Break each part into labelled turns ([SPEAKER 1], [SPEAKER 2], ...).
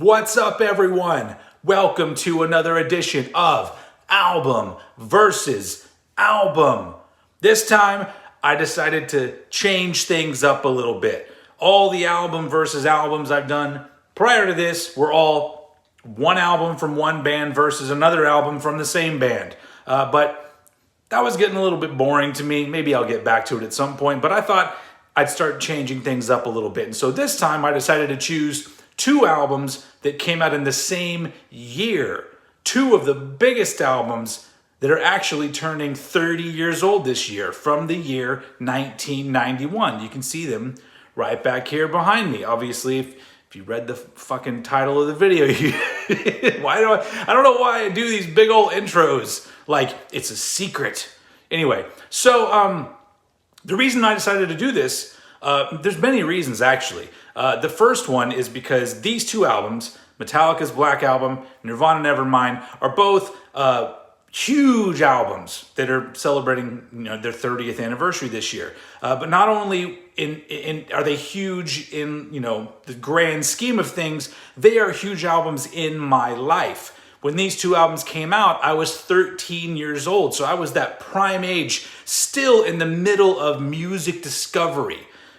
[SPEAKER 1] What's up, everyone? Welcome to another edition of Album versus Album. This time, I decided to change things up a little bit. All the album versus albums I've done prior to this were all one album from one band versus another album from the same band. But that was getting a little bit boring to me. Maybe I'll get back to it at some point, but I thought I'd start changing things up a little bit. And so this time I decided to choose two albums that came out in the same year. Two of the biggest albums that are actually turning 30 years old this year, from the year 1991. You can see them right back here behind me. Obviously, if you read the fucking title of the video, I don't know why I do these big old intros like it's a secret. Anyway, so the reason I decided to do this, there's many reasons actually. The first one is because these two albums, Metallica's Black Album, Nirvana Nevermind, are both huge albums that are celebrating their 30th anniversary this year. But not only are they huge in the grand scheme of things, they are huge albums in my life. When these two albums came out, I was 13 years old, so I was that prime age, still in the middle of music discovery.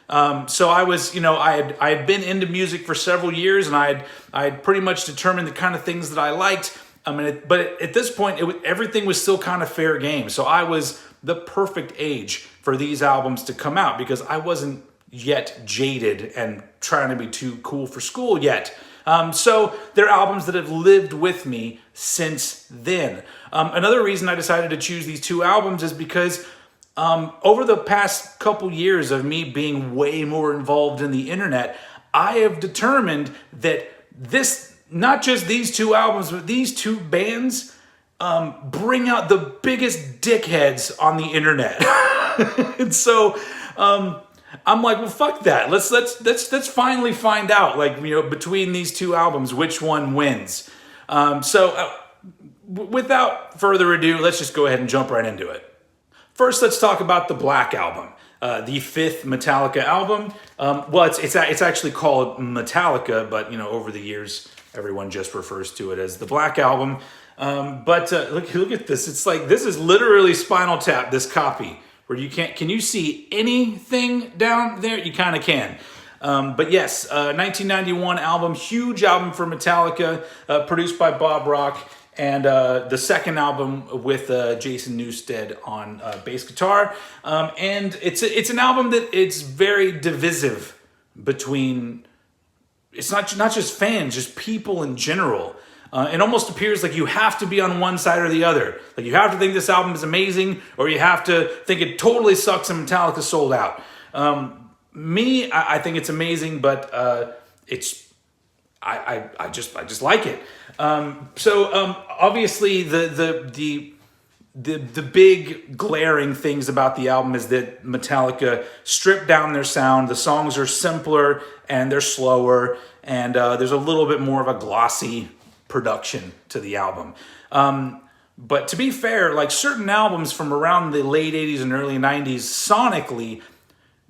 [SPEAKER 1] So I was, I had been into music for several years, and I had pretty much determined the kind of things that I liked. But at this point, everything was still kind of fair game. So I was the perfect age for these albums to come out because I wasn't yet jaded and trying to be too cool for school yet. So they're albums that have lived with me since then. Another reason I decided to choose these two albums is because over the past couple years of me being way more involved in the internet, I have determined that not just these two albums, but these two bands bring out the biggest dickheads on the internet. And so I'm like, well, fuck that. Let's finally find out, between these two albums, which one wins. Without further ado, let's just go ahead and jump right into it. First, let's talk about the Black Album, the fifth Metallica album. It's actually called Metallica, but over the years, everyone just refers to it as the Black Album. But look at this. It's like this is literally Spinal Tap. This copy where can you see anything down there? You kind of can. But yes, 1991 album, huge album for Metallica, produced by Bob Rock. And the second album with Jason Newsted on bass guitar. And it's an album that it's very divisive between, it's not just fans, just people in general. It almost appears like you have to be on one side or the other. Like you have to think this album is amazing, or you have to think it totally sucks and Metallica sold out. I think it's amazing, but I just like it. Obviously the big glaring things about the album is that Metallica stripped down their sound. The songs are simpler and they're slower, and there's a little bit more of a glossy production to the album. But to be fair, like certain albums from around the late 80s and early 90s, sonically,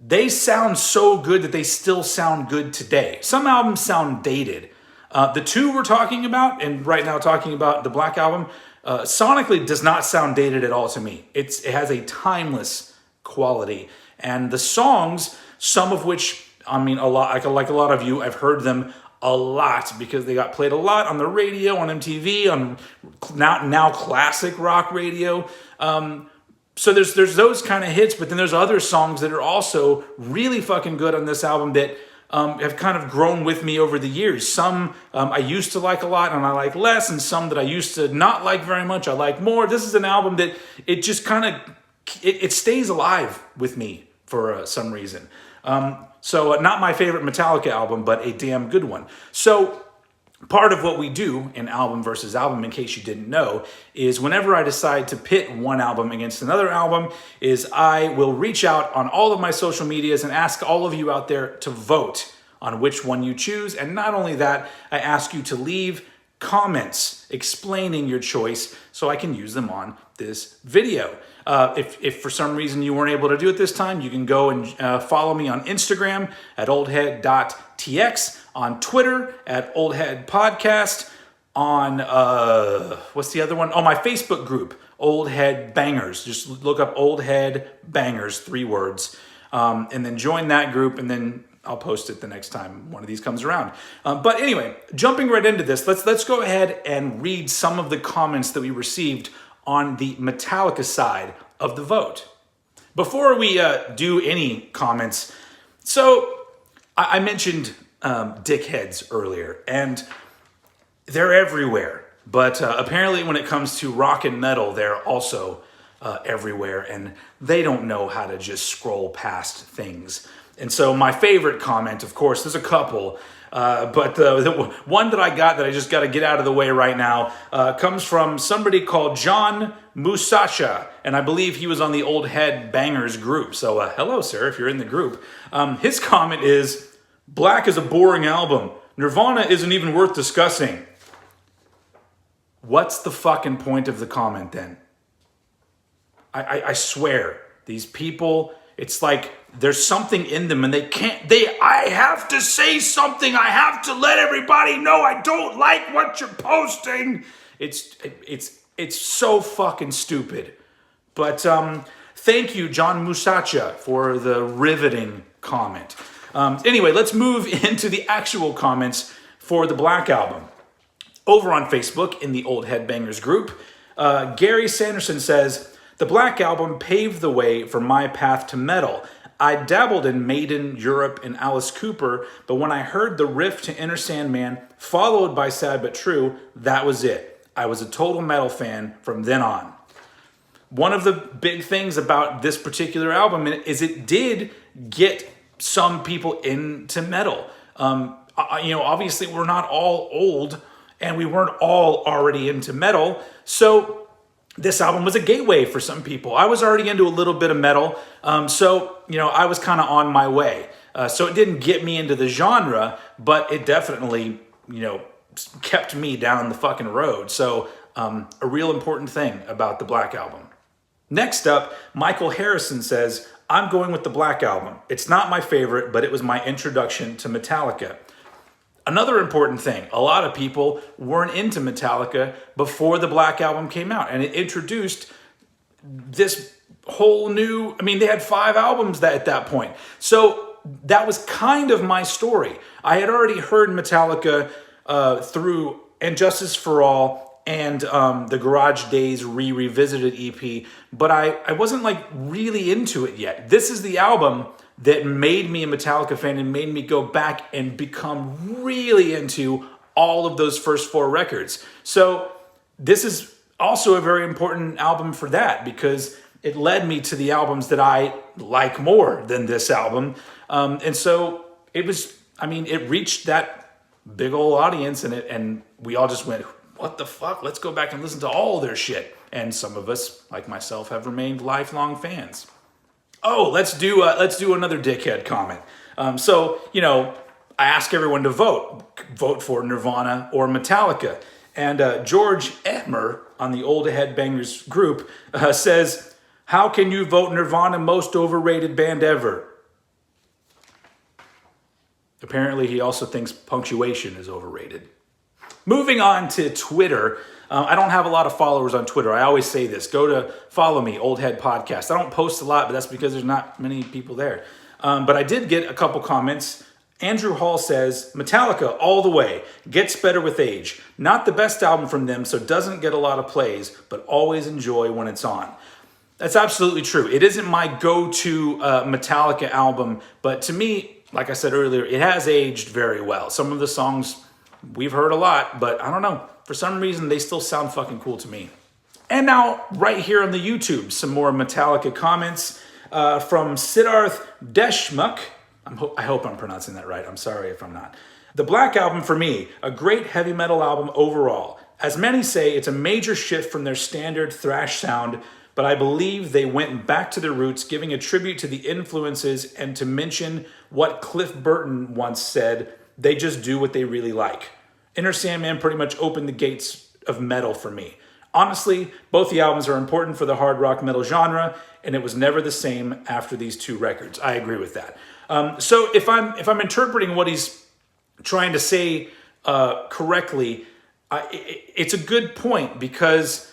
[SPEAKER 1] they sound so good that they still sound good today. Some albums sound dated. The two we're talking about, and right now talking about the Black Album, sonically does not sound dated at all to me. It has a timeless quality. And the songs, some of which, a lot, like a lot of you, I've heard them a lot because they got played a lot on the radio, on MTV, on now classic rock radio. So there's those kind of hits, but then there's other songs that are also really fucking good on this album that have kind of grown with me over the years. Some I used to like a lot and I like less, and some that I used to not like very much, I like more. This is an album that it just kind of, it stays alive with me for some reason. So not my favorite Metallica album, but a damn good one. So part of what we do in album versus album, in case you didn't know, is whenever I decide to pit one album against another album, is I will reach out on all of my social medias and ask all of you out there to vote on which one you choose. And not only that, I ask you to leave comments explaining your choice so I can use them on this video. If for some reason you weren't able to do it this time, you can go and follow me on Instagram at oldhead.tx. on Twitter at Old Head Podcast, on, what's the other one? Oh, my Facebook group, Old Head Bangers. Just look up Old Head Bangers, 3 words, and then join that group, and then I'll post it the next time one of these comes around. But anyway, jumping right into this, let's go ahead and read some of the comments that we received on the Metallica side of the vote. Before we do any comments, so I mentioned dickheads earlier, and they're everywhere. But apparently when it comes to rock and metal, they're also everywhere, and they don't know how to just scroll past things. And so my favorite comment, of course, there's a couple, but the one that I got that I just got to get out of the way right now comes from somebody called John Musacha, and I believe he was on the Old Head Bangers group. So hello, sir, if you're in the group. His comment is, Black is a boring album. Nirvana isn't even worth discussing. What's the fucking point of the comment then? I swear, these people, it's like there's something in them and I have to say something. I have to let everybody know I don't like what you're posting. It's so fucking stupid. But thank you, John Musacha, for the riveting comment. Anyway, let's move into the actual comments for the Black Album. Over on Facebook in the Old Head Bangers group, Gary Sanderson says, the Black Album paved the way for my path to metal. I dabbled in Maiden, Europe, and Alice Cooper, but when I heard the riff to Enter Sandman, followed by Sad But True, that was it. I was a total metal fan from then on. One of the big things about this particular album is it did get some people into metal. Obviously we're not all old, and we weren't all already into metal, so this album was a gateway for some people. I was already into a little bit of metal, so I was kind of on my way. So it didn't get me into the genre, but it definitely, kept me down the fucking road. So a real important thing about the Black Album. Next up, Michael Harrison says, I'm going with the Black Album. It's not my favorite, but it was my introduction to Metallica. Another important thing, a lot of people weren't into Metallica before the Black Album came out, and it introduced this whole new, they had 5 albums at that point. So that was kind of my story. I had already heard Metallica through And Justice for All and the Garage Days Revisited EP, but I wasn't really into it yet. This is the album that made me a Metallica fan and made me go back and become really into all of those first 4 records. So this is also a very important album for that, because it led me to the albums that I like more than this album. And so it was, it reached that big old audience, and we all just went, what the fuck? Let's go back and listen to all their shit. And some of us, like myself, have remained lifelong fans. Oh, let's do another dickhead comment. I ask everyone to vote for Nirvana or Metallica. And George Etmer on the Old Head Bangers group says, how can you vote Nirvana most overrated band ever? Apparently he also thinks punctuation is overrated. Moving on to Twitter. I don't have a lot of followers on Twitter. I always say this. Go to follow me, Old Head Podcast. I don't post a lot, but that's because there's not many people there. But I did get a couple comments. Andrew Hall says, Metallica all the way. Gets better with age. Not the best album from them, so doesn't get a lot of plays, but always enjoy when it's on. That's absolutely true. It isn't my go-to Metallica album, but to me, like I said earlier, it has aged very well. Some of the songs we've heard a lot, but I don't know. For some reason, they still sound fucking cool to me. And now, right here on the YouTube, some more Metallica comments from Siddharth Deshmukh. I hope I'm pronouncing that right. I'm sorry if I'm not. The Black Album, for me, a great heavy metal album overall. As many say, it's a major shift from their standard thrash sound, but I believe they went back to their roots, giving a tribute to the influences, and to mention what Cliff Burton once said, they just do what they really like. Enter Sandman pretty much opened the gates of metal for me. Honestly, both the albums are important for the hard rock metal genre, and it was never the same after these 2 records. I agree with that. So if I'm interpreting what he's trying to say correctly, it's a good point, because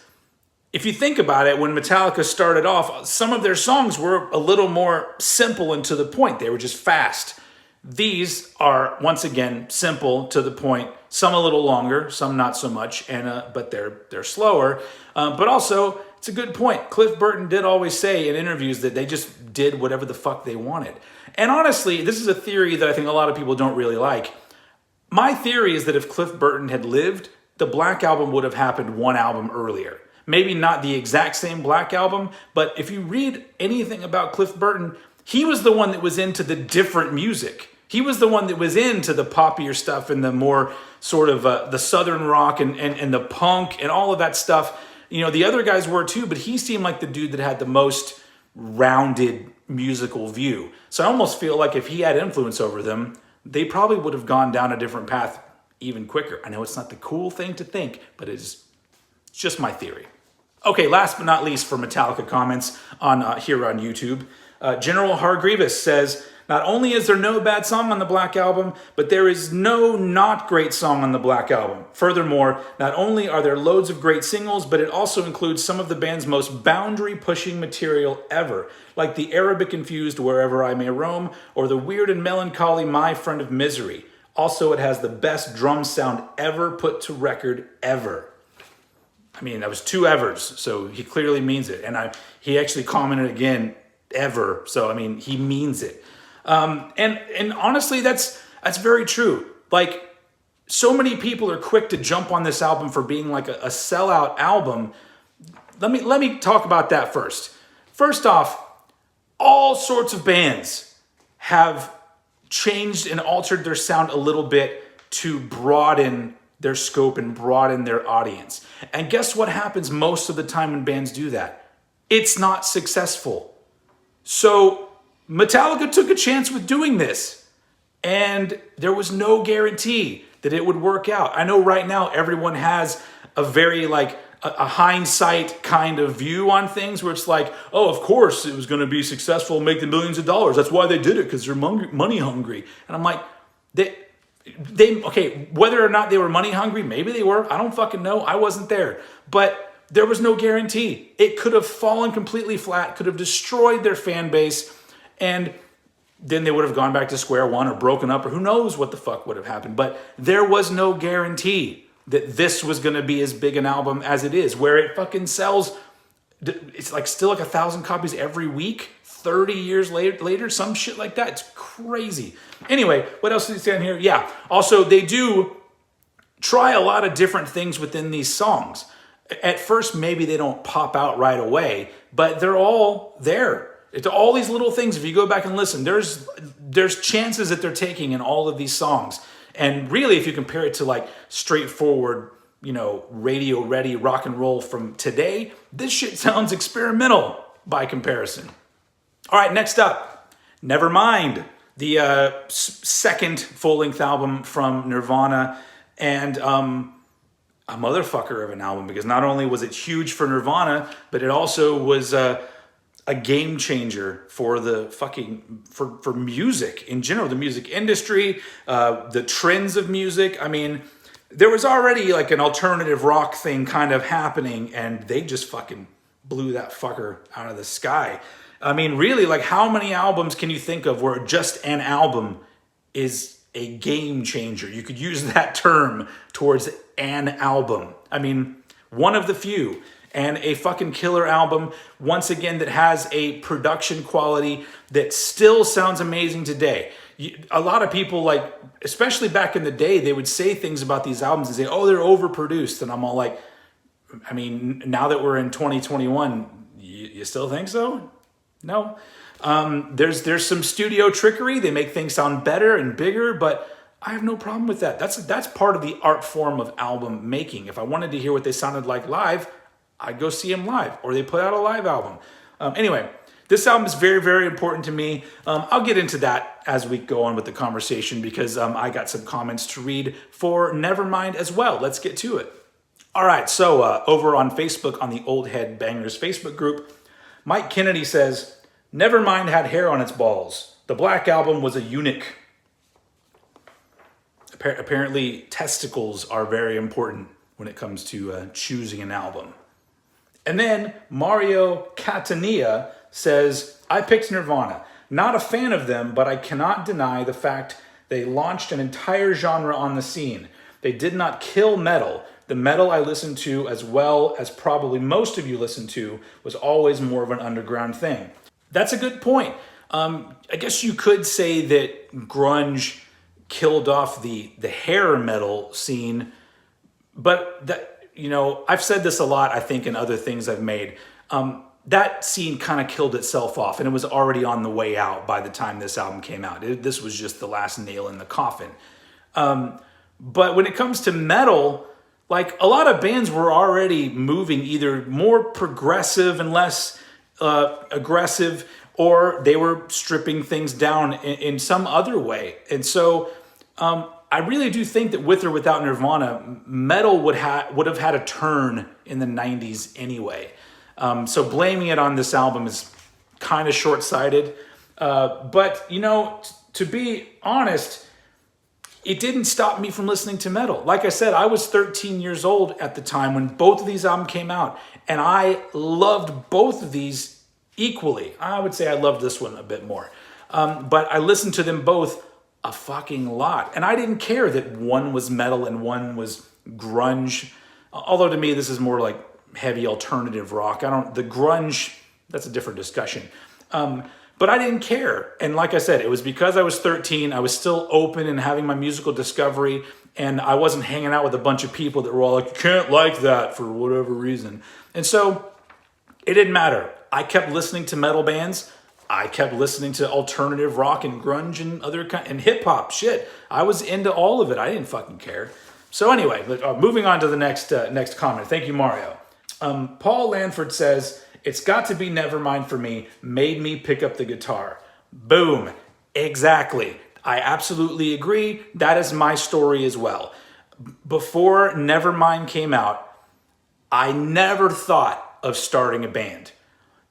[SPEAKER 1] if you think about it, when Metallica started off, some of their songs were a little more simple and to the point. They were just fast. These are, once again, simple, to the point. Some a little longer, some not so much, but they're slower. But also, it's a good point. Cliff Burton did always say in interviews that they just did whatever the fuck they wanted. And honestly, this is a theory that I think a lot of people don't really like. My theory is that if Cliff Burton had lived, the Black Album would have happened one album earlier. Maybe not the exact same Black Album, but if you read anything about Cliff Burton, he was the one that was into the different music. He was the one that was into the poppier stuff and the more sort of the Southern rock and the punk and all of that stuff. You know, the other guys were too, but he seemed like the dude that had the most rounded musical view. So I almost feel like if he had influence over them, they probably would have gone down a different path even quicker. I know it's not the cool thing to think, but it's just my theory. Okay, last but not least for Metallica comments on here on YouTube, General Hargreaves says, not only is there no bad song on the Black Album, but there is no not great song on the Black Album. Furthermore, not only are there loads of great singles, but it also includes some of the band's most boundary-pushing material ever, like the Arabic-infused Wherever I May Roam, or the weird and melancholy My Friend of Misery. Also, it has the best drum sound ever put to record ever. I mean, that was 2 evers, so he clearly means it. And he actually commented again, ever. So, I mean, he means it. And honestly, that's very true. Like, so many people are quick to jump on this album for being like a sellout album. Let me talk about that first. First off, all sorts of bands have changed and altered their sound a little bit to broaden their scope and broaden their audience. And guess what happens most of the time when bands do that? It's not successful. So Metallica took a chance with doing this, and there was no guarantee that it would work out. I know right now everyone has a very a hindsight kind of view on things where it's like, oh, of course it was going to be successful, make the millions of dollars. That's why they did it, because they're money hungry. And I'm like, okay, whether or not they were money hungry, maybe they were. I don't fucking know. I wasn't there. But there was no guarantee. It could have fallen completely flat, could have destroyed their fan base, and then they would have gone back to square one or broken up, or who knows what the fuck would have happened. But there was no guarantee that this was going to be as big an album as it is, where it fucking sells, it's like still like 1,000 copies every week, 30 years later, some shit like that. It's crazy. Anyway, what else did he say on here? Yeah, also they do try a lot of different things within these songs. At first, maybe they don't pop out right away, but they're all there. It's all these little things. If you go back and listen, there's chances that they're taking in all of these songs. And really, if you compare it to like straightforward, radio ready rock and roll from today, this shit sounds experimental by comparison. All right, next up, Nevermind, the second full-length album from Nirvana, and a motherfucker of an album, because not only was it huge for Nirvana, but it also was a game changer for the for music in general, the music industry, the trends of music. I mean, there was already like an alternative rock thing kind of happening, and they just fucking blew that fucker out of the sky. I mean, really, like, how many albums can you think of where just an album is a game changer? You could use that term towards an album. I mean, one of the few. And a fucking killer album, once again, that has a production quality that still sounds amazing today. A lot of people, like, especially back in the day, they would say things about these albums and say, oh, they're overproduced. And I'm all like, I mean, now that we're in 2021, you still think so? No. There's some studio trickery. They make things sound better and bigger, but I have no problem with that. That's part of the art form of album making. If I wanted to hear what they sounded like live, I'd go see them live, or they put out a live album. Anyway, this album is very, very important to me. I'll get into that as we go on with the conversation, because I got some comments to read for Nevermind as well. Let's get to it. All right, so over on Facebook, on the Old Head Bangers Facebook group, Mike Kennedy says, Nevermind had hair on its balls. The Black Album was a eunuch. Apparently, testicles are very important when it comes to choosing an album. And then Mario Catania says, I picked Nirvana. Not a fan of them, but I cannot deny the fact they launched an entire genre on the scene. They did not kill metal. The metal I listened to, as well as probably most of you listen to, was always more of an underground thing. That's a good point. I guess you could say that grunge killed off the hair metal scene, but that, I've said this a lot, I think, in other things I've made. That scene kind of killed itself off, and it was already on the way out by the time this album came out. This was just the last nail in the coffin. But when it comes to metal, like, a lot of bands were already moving either more progressive and less aggressive, or they were stripping things down in some other way. And so I really do think that with or without Nirvana, metal would have had a turn in the 90s anyway. So blaming it on this album is kind of short-sighted. But, to be honest, it didn't stop me from listening to metal. Like I said, I was 13 years old at the time when both of these albums came out, and I loved both of these equally. I would say I loved this one a bit more. But I listened to them both a fucking lot. And I didn't care that one was metal and one was grunge. Although to me, this is more like heavy alternative rock. The grunge, that's a different discussion. But I didn't care. And like I said, it was because I was 13. I was still open and having my musical discovery. And I wasn't hanging out with a bunch of people that were all like, you can't like that for whatever reason. And so it didn't matter. I kept listening to metal bands. I kept listening to alternative rock and grunge and and hip hop. Shit, I was into all of it. I didn't fucking care. So anyway, moving on to the next comment. Thank you, Mario. Paul Lanford says, it's got to be Nevermind for me, made me pick up the guitar. Boom. Exactly. I absolutely agree. That is my story as well. Before Nevermind came out, I never thought of starting a band.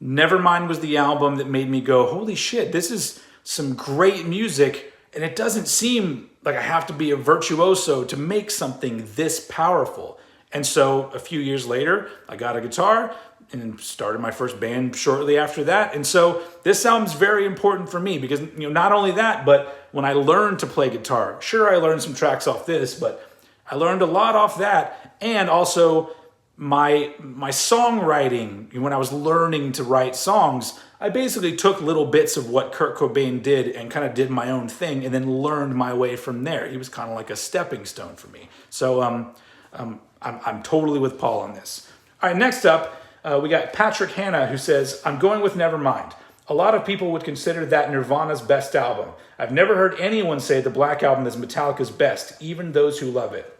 [SPEAKER 1] Nevermind was the album that made me go, holy shit, this is some great music, and it doesn't seem like I have to be a virtuoso to make something this powerful. And so a few years later, I got a guitar and started my first band shortly after that. And so this album's very important for me because, not only that, but when I learned to play guitar, sure, I learned some tracks off this, but I learned a lot off that. And also my songwriting, when I was learning to write songs, I basically took little bits of what Kurt Cobain did and kind of did my own thing and then learned my way from there. He was kind of like a stepping stone for me. So I'm totally with Paul on this. All right, next up, we got Patrick Hanna, who says, I'm going with Nevermind. A lot of people would consider that Nirvana's best album. I've never heard anyone say the Black Album is Metallica's best, even those who love it.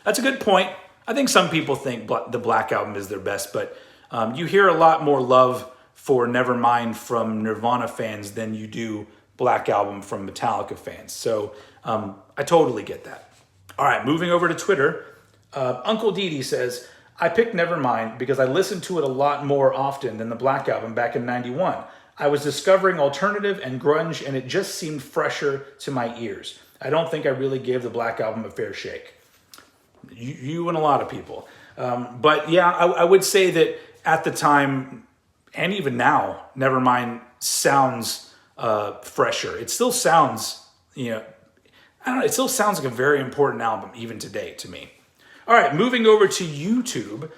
[SPEAKER 1] That's a good point. I think some people think the Black Album is their best, but you hear a lot more love for Nevermind from Nirvana fans than you do Black Album from Metallica fans. So I totally get that. All right, moving over to Twitter. Uncle Didi says, I picked Nevermind because I listened to it a lot more often than the Black Album back in '91. I was discovering alternative and grunge, and it just seemed fresher to my ears. I don't think I really gave the Black Album a fair shake. You and a lot of people. But yeah, I would say that at the time, and even now, Nevermind sounds fresher. It still sounds, it still sounds like a very important album even today to me. All right, moving over to YouTube,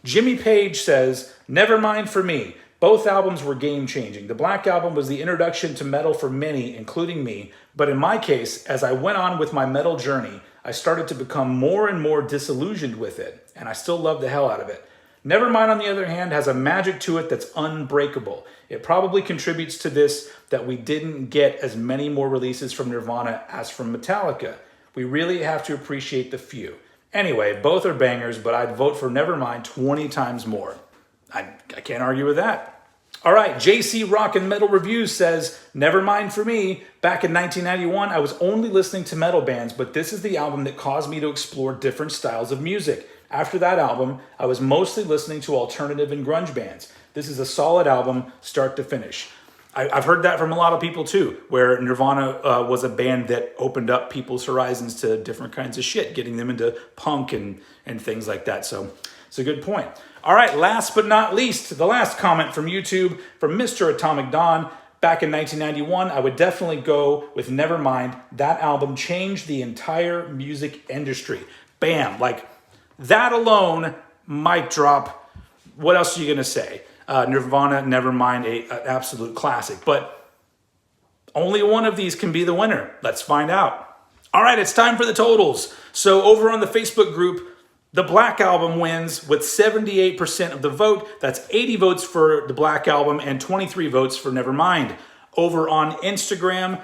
[SPEAKER 1] Jimmy Page says, Nevermind for me. Both albums were game-changing. The Black Album was the introduction to metal for many, including me. But in my case, as I went on with my metal journey, I started to become more and more disillusioned with it, and I still love the hell out of it. Nevermind, on the other hand, has a magic to it that's unbreakable. It probably contributes to this that we didn't get as many more releases from Nirvana as from Metallica. We really have to appreciate the few. Anyway, both are bangers, but I'd vote for Nevermind 20 times more. I can't argue with that. All right, JC Rock and Metal Reviews says, Nevermind for me. Back in 1991, I was only listening to metal bands, but this is the album that caused me to explore different styles of music. After that album, I was mostly listening to alternative and grunge bands. This is a solid album, start to finish. I've heard that from a lot of people too, where Nirvana was a band that opened up people's horizons to different kinds of shit, getting them into punk and things like that. So it's a good point. All right, last but not least, the last comment from YouTube from Mr. Atomic Dawn. Back in 1991, I would definitely go with Nevermind. That album changed the entire music industry. Bam, like that alone, mic drop. What else are you gonna say? Nirvana, Nevermind, an absolute classic. But only one of these can be the winner. Let's find out. All right, it's time for the totals. So over on the Facebook group, the Black Album wins with 78% of the vote. That's 80 votes for the Black Album and 23 votes for Nevermind. Over on Instagram,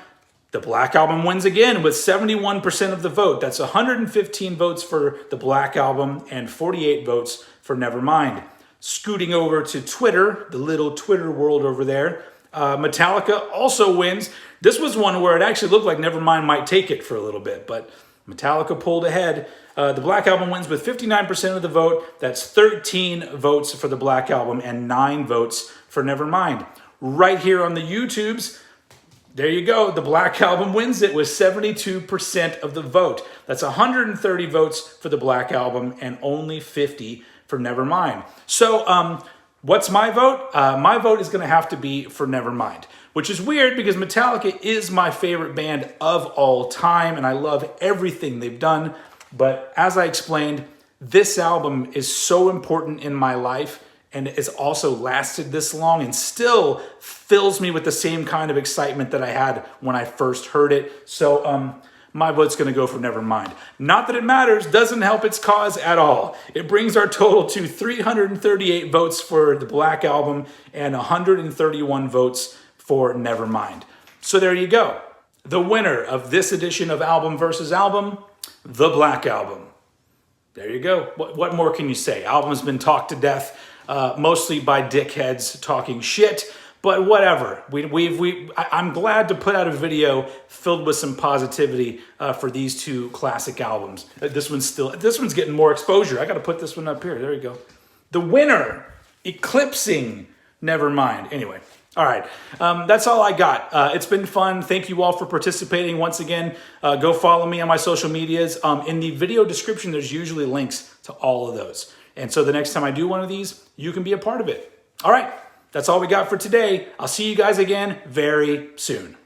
[SPEAKER 1] the Black Album wins again with 71% of the vote. That's 115 votes for the Black Album and 48 votes for Nevermind. Scooting over to Twitter, the little Twitter world over there, Metallica also wins. This was one where it actually looked like Nevermind might take it for a little bit, but Metallica pulled ahead. The Black Album wins with 59% of the vote. That's 13 votes for the Black Album and 9 votes for Nevermind. Right here on the YouTubes, there you go. The Black Album wins it with 72% of the vote. That's 130 votes for the Black Album and only 50 for Nevermind. So what's my vote? My vote is going to have to be for Nevermind, which is weird because Metallica is my favorite band of all time, and I love everything they've done. But as I explained, this album is so important in my life, and it's also lasted this long and still fills me with the same kind of excitement that I had when I first heard it. So my vote's going to go for Nevermind. Not that it matters, doesn't help its cause at all. It brings our total to 338 votes for the Black Album and 131 votes for Nevermind. So there you go. The winner of this edition of Album versus Album, the Black Album. There you go. What more can you say? Album's been talked to death, mostly by dickheads talking shit. But whatever. I'm glad to put out a video filled with some positivity for these two classic albums. This one's getting more exposure. I got to put this one up here. There you go. The winner, eclipsing Nevermind. Anyway, all right. That's all I got. It's been fun. Thank you all for participating. Once again, go follow me on my social medias. In the video description, there's usually links to all of those. And so the next time I do one of these, you can be a part of it. All right. That's all we got for today. I'll see you guys again very soon.